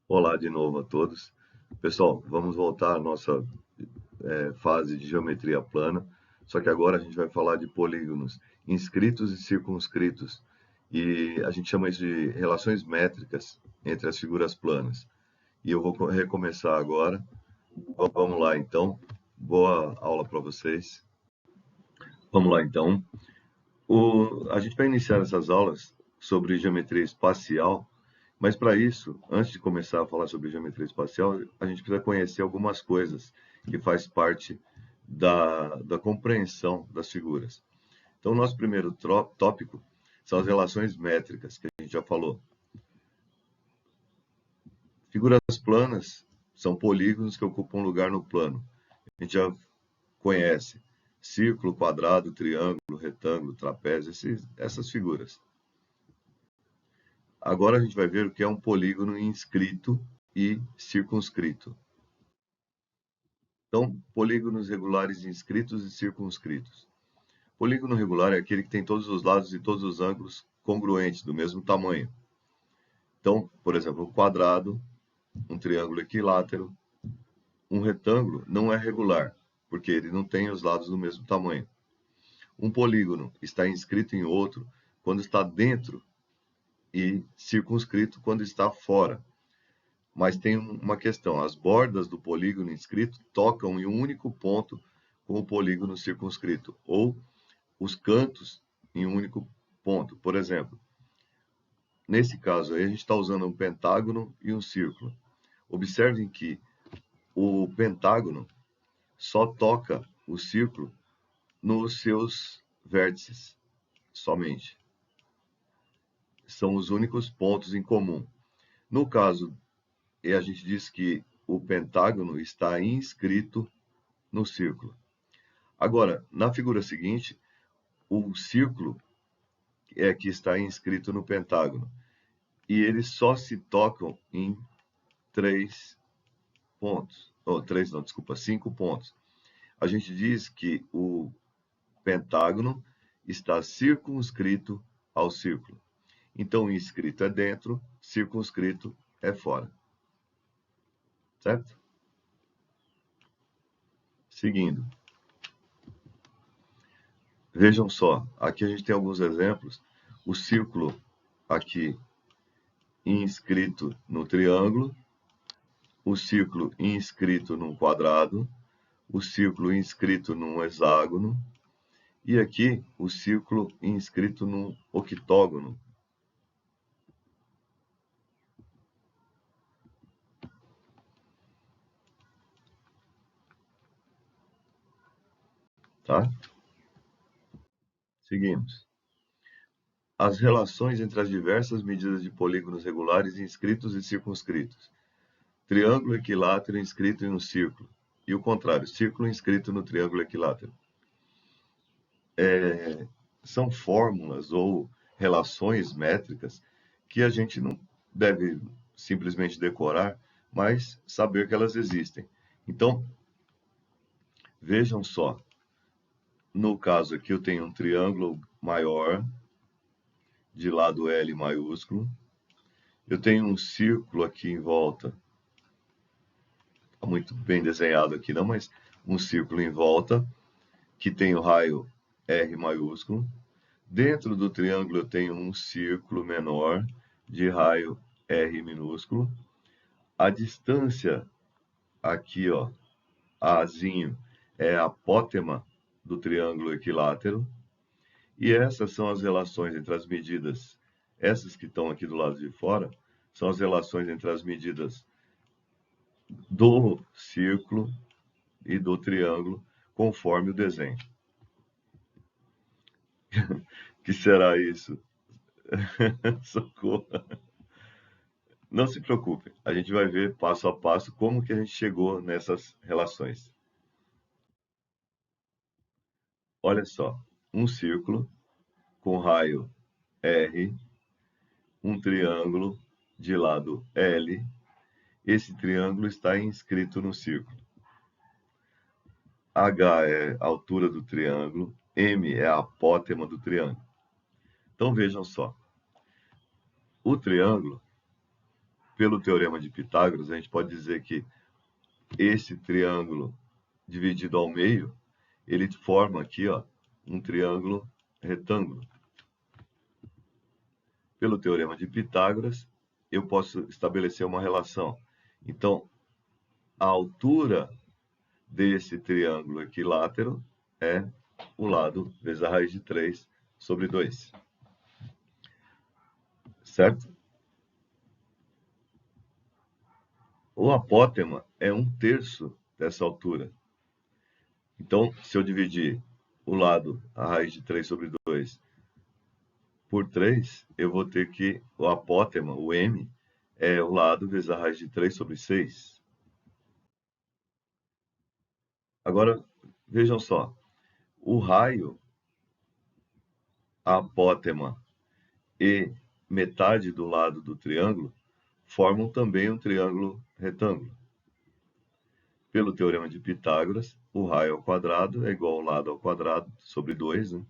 Olá de novo a todos. Pessoal, vamos voltar à nossa fase de geometria plana, só que agora a gente vai falar de polígonos inscritos e circunscritos. E a gente chama isso de relações métricas entre as figuras planas. E eu vou recomeçar agora. Vamos lá então. Boa aula para vocês. Vamos lá então. A gente vai iniciar essas aulas sobre geometria espacial, mas para isso, antes de começar a falar sobre geometria espacial, a gente precisa conhecer algumas coisas que faz parte da compreensão das figuras. Então, o nosso primeiro tópico são as relações métricas, que a gente já falou. Figuras planas são polígonos que ocupam lugar no plano. A gente já conhece círculo, quadrado, triângulo, retângulo, trapézio, essas figuras. Agora a gente vai ver o que é um polígono inscrito e circunscrito. Então, polígonos regulares inscritos e circunscritos. Polígono regular é aquele que tem todos os lados e todos os ângulos congruentes, do mesmo tamanho. Então, por exemplo, um quadrado, um triângulo equilátero, um retângulo não é regular, porque ele não tem os lados do mesmo tamanho. Um polígono está inscrito em outro quando está dentro e circunscrito quando está fora. Mas tem uma questão: as bordas do polígono inscrito tocam em um único ponto com o polígono circunscrito, ou os cantos em um único ponto. Por exemplo, nesse caso aí a gente está usando um pentágono e um círculo. Observem que o pentágono só toca o círculo nos seus vértices, somente. São os únicos pontos em comum. No caso, a gente diz que o pentágono está inscrito no círculo. Agora, na figura seguinte, o círculo é que está inscrito no pentágono. E eles só se tocam em 3 pontos. Oh, 3 não, desculpa, 5 pontos. A gente diz que o pentágono está circunscrito ao círculo. Então, inscrito é dentro, circunscrito é fora. Certo? Seguindo. Vejam só, aqui a gente tem alguns exemplos. O círculo aqui inscrito no triângulo, o círculo inscrito num quadrado, o círculo inscrito num hexágono e aqui o círculo inscrito num octógono. Tá? Seguimos. As relações entre as diversas medidas de polígonos regulares inscritos e circunscritos. Triângulo equilátero inscrito em um círculo. E o contrário, círculo inscrito no triângulo equilátero. São fórmulas ou relações métricas que a gente não deve simplesmente decorar, mas saber que elas existem. Então, vejam só. No caso aqui eu tenho um triângulo maior, de lado L maiúsculo. Eu tenho um círculo aqui em volta. Está muito bem desenhado aqui não, mas um círculo em volta, que tem o raio R maiúsculo. Dentro do triângulo eu tenho um círculo menor, de raio R minúsculo. A distância aqui, ó, Azinho, é a apótema do triângulo equilátero. E essas são as relações entre as medidas, essas que estão aqui do lado de fora, são as relações entre as medidas do círculo e do triângulo, conforme o desenho. Que será isso? Socorro. Não se preocupe, a gente vai ver passo a passo como que a gente chegou nessas relações. Olha só, um círculo com raio R, um triângulo de lado L. Esse triângulo está inscrito no círculo. H é a altura do triângulo, M é a apótema do triângulo. Então vejam só, o triângulo pelo teorema de Pitágoras, a gente pode dizer que esse triângulo dividido ao meio, ele forma aqui, ó, um triângulo retângulo. Pelo teorema de Pitágoras, eu posso estabelecer uma relação. Então, a altura desse triângulo equilátero é o lado vezes a raiz de 3 sobre 2. Certo? O apótema é 1/3 dessa altura. Então, se eu dividir o lado, a raiz de 3 sobre 2, por 3, eu vou ter que o apótema, o m, é o lado vezes a raiz de 3 sobre 6. Agora, vejam só. O raio, a apótema e metade do lado do triângulo formam também um triângulo retângulo. Pelo teorema de Pitágoras, o raio ao quadrado é igual ao lado ao quadrado sobre 2, né,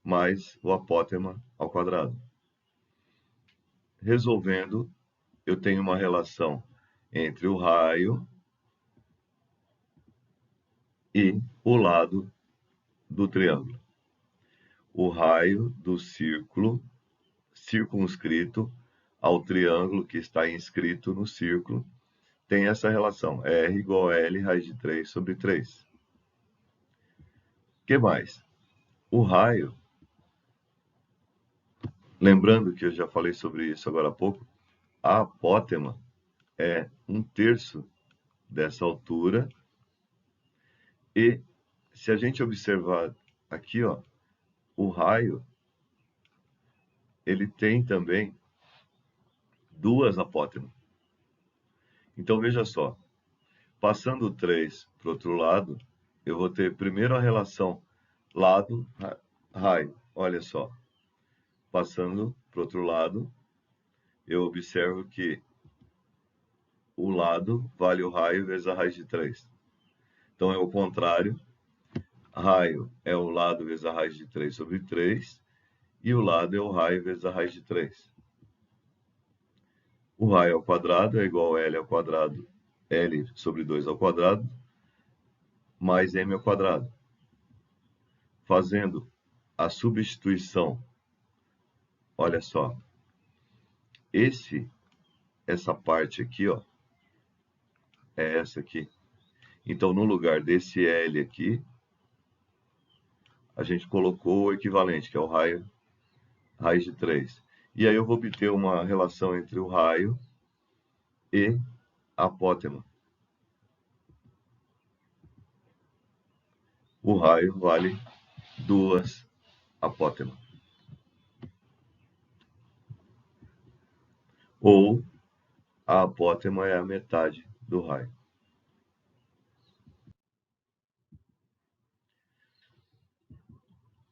mais o apótema ao quadrado. Resolvendo, eu tenho uma relação entre o raio e o lado do triângulo. O raio do círculo circunscrito ao triângulo que está inscrito no círculo tem essa relação, R igual a L raiz de 3 sobre 3. O que mais? O raio, lembrando que eu já falei sobre isso agora há pouco, a apótema é 1/3 dessa altura. E se a gente observar aqui, ó, o raio, ele tem também duas apótemas. Então, veja só, passando o 3 para o outro lado, eu vou ter primeiro a relação lado-raio. Olha só, passando para o outro lado, eu observo que o lado vale o raio vezes a raiz de 3. Então, é o contrário. Raio é o lado vezes a raiz de 3 sobre 3. E o lado é o raio vezes a raiz de 3. O raio ao quadrado é igual a L ao quadrado, L sobre 2 ao quadrado, mais M ao quadrado. Fazendo a substituição, olha só, essa parte aqui, ó, é essa aqui. Então, no lugar desse L aqui, a gente colocou o equivalente, que é o raio, raiz de 3. E aí eu vou obter uma relação entre o raio e a apótema. O raio vale 2 apótemas. Ou a apótema é a metade do raio.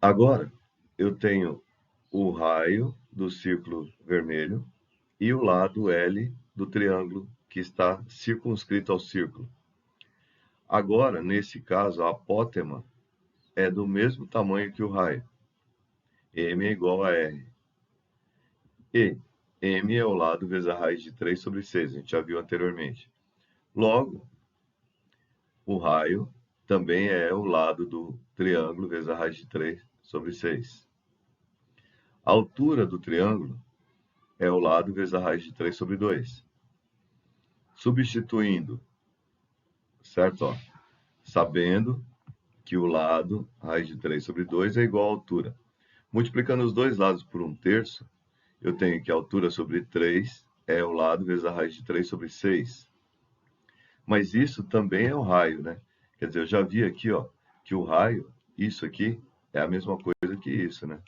Agora, eu tenho o raio do círculo vermelho e o lado L do triângulo que está circunscrito ao círculo. Agora, nesse caso, a apótema é do mesmo tamanho que o raio. M é igual a R. E M é o lado vezes a raiz de 3 sobre 6, a gente já viu anteriormente. Logo, o raio também é o lado do triângulo vezes a raiz de 3 sobre 6. A altura do triângulo é o lado vezes a raiz de 3 sobre 2. Substituindo, certo? Ó, sabendo que o lado, raiz de 3 sobre 2, é igual à altura. Multiplicando os dois lados por 1/3, eu tenho que a altura sobre 3 é o lado vezes a raiz de 3 sobre 6. Mas isso também é o raio, né? Quer dizer, eu já vi aqui, ó, que o raio, isso aqui, é a mesma coisa que isso, né?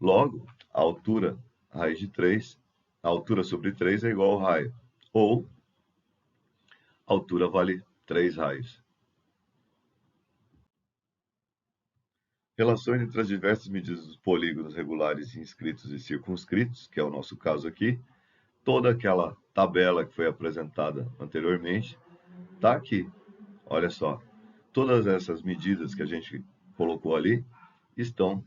Logo, a altura, raiz de 3, a altura sobre 3 é igual ao raio. Ou, a altura vale 3 raios. Relações entre as diversas medidas dos polígonos regulares inscritos e circunscritos, que é o nosso caso aqui. Toda aquela tabela que foi apresentada anteriormente está aqui. Olha só, todas essas medidas que a gente colocou ali estão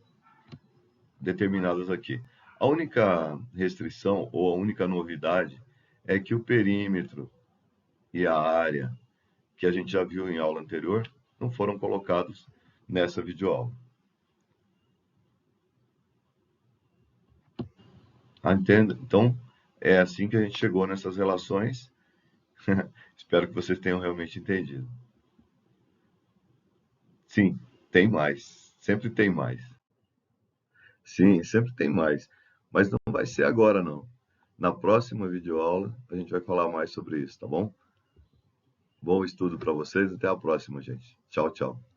determinadas aqui. A única restrição ou a única novidade é que o perímetro e a área que a gente já viu em aula anterior não foram colocados nessa videoaula. Entende? Então, é assim que a gente chegou nessas relações. Espero que vocês tenham realmente entendido. Sim, tem mais. Sempre tem mais. Sim, sempre tem mais. Mas não vai ser agora, não. Na próxima videoaula, a gente vai falar mais sobre isso, tá bom? Bom estudo para vocês. Até a próxima, gente. Tchau, tchau.